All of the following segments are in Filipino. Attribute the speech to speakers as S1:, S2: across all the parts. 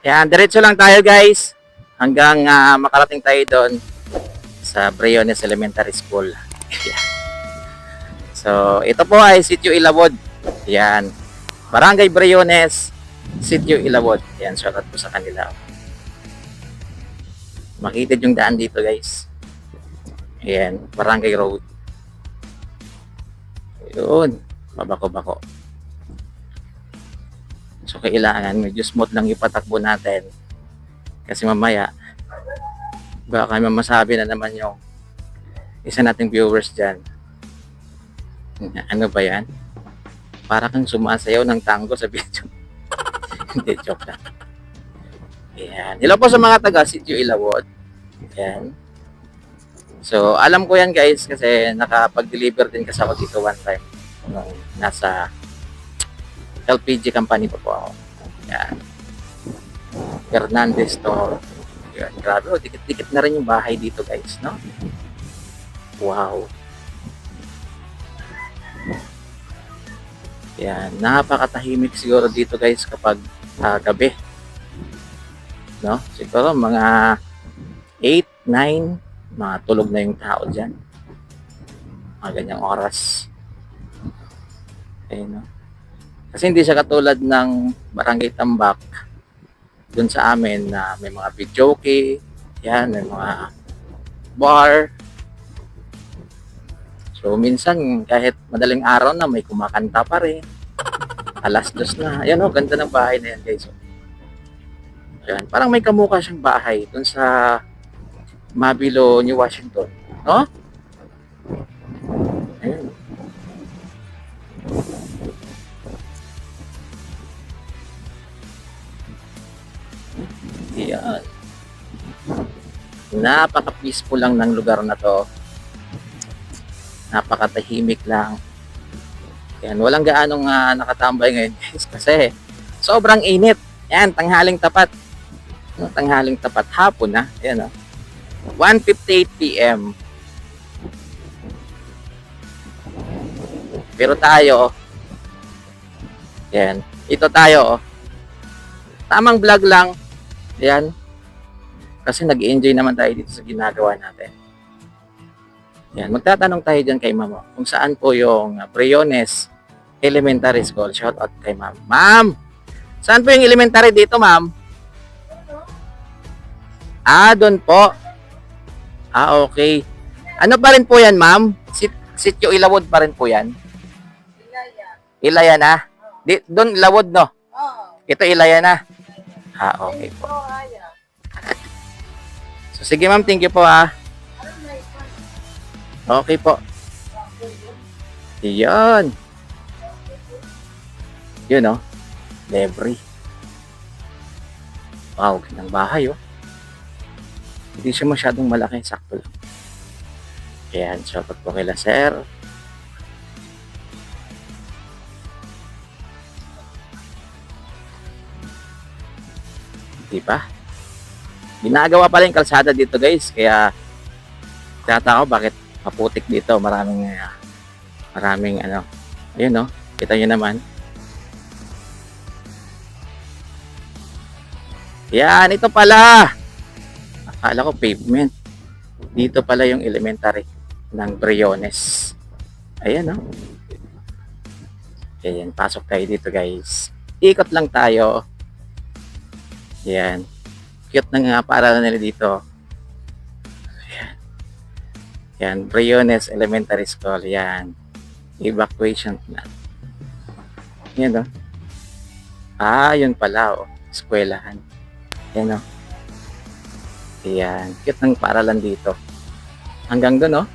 S1: Yan, diretso lang tayo guys. Hanggang makarating tayo doon sa Briones Elementary School. Yan. So, ito po ay Sitio Ilawod. Yan. Barangay Briones, Sitio Ilawod. Yan, shoutout po sa kanila. Makitid yung daan dito guys. Yan, Barangay Road. Yun, mabako-bako. So, kailangan medyo smooth lang yung patakbo natin. Kasi mamaya, baka masabi na naman yung isa nating viewers dyan. Ano ba yan? Para kang sumasayaw ng tango sa video. Hindi, joke lang. Ayan. Hello po sa mga taga Sitio Ilawod. Ayan. So, alam ko yan guys kasi nakapag-deliver din kasi ako dito one time. Nung nasa LPG company pa po ako. Ayan. Fernandez Store. Ayan. Grabe, oh, dikit-dikit na rin yung bahay dito guys, no? Wow. Yan, napakatahimik siguro dito guys kapag gabi. No? Siguro mga 8, 9, mga tulog na yung tao dyan. Mga ganyang oras. Ayun, no? Kasi hindi siya katulad ng Barangay Tambak dun sa amin na may mga videoke, yan, may mga bar. So, minsan, kahit madaling araw na, may kumakanta pa rin. Alas 2 na. Ayan o, ganda ng bahay na yan, guys. Ayan, parang may kamukha siyang bahay dun sa Mabilo, New Washington. No? Ayan. Ayan. Napaka-peaceful lang ng lugar na to. Napakatahimik lang. Yan, walang gaanong nakatambay ngayon guys kasi sobrang init. Yan, tanghaling tapat. No, tanghaling tapat hapon na. Yan, oh. 1:58 PM. Pero tayo, yan, ito tayo, oh. Tamang vlog lang. Yan. Kasi nag-enjoy naman tayo dito sa ginagawa natin. Yan, magtatanong tayo dyan kay ma'am kung saan po yung Briones Elementary School. Shout out kay ma'am. Ma'am, saan po yung elementary dito, ma'am? Doon po. Okay. Ano pa rin po yan, ma'am? Sitio Ilawod pa rin po yan? Ilaya na? Doon Ilawod, no? Ito Ilaya na? Okay po. So, sige ma'am, thank you po ha. Okay po. Yan. Yun oh. Libre. Wow, gandang bahay oh. Hindi siya masyadong malaki, sakto lang. Ayan, shoutout po kila sir. Diba? Ginagawa pa rin kalsada dito guys, kaya tiyata ko bakit maputik dito, maraming ano, ayun no, kita nyo naman. Yan, ito pala, akala ko pavement, dito pala yung elementary ng Briones. Ayan no. Ayan, pasok tayo dito guys, ikot lang tayo. Yan, cute ng paaralan nila dito. Yan, Briones Elementary School. Yan. Evacuation plan. Yan, oh. Yun pala, oh. Eskwelahan. Yan, oh. Yan. Cute ng paaralan dito. Hanggang doon, oh.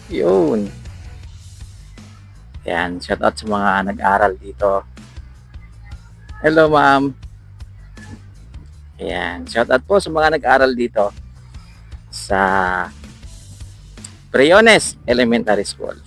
S1: Yun. Yan. Shout out sa mga nag-aral dito. Hello, ma'am. Yan. Shout out po sa mga nag-aral dito sa Briones Elementary School.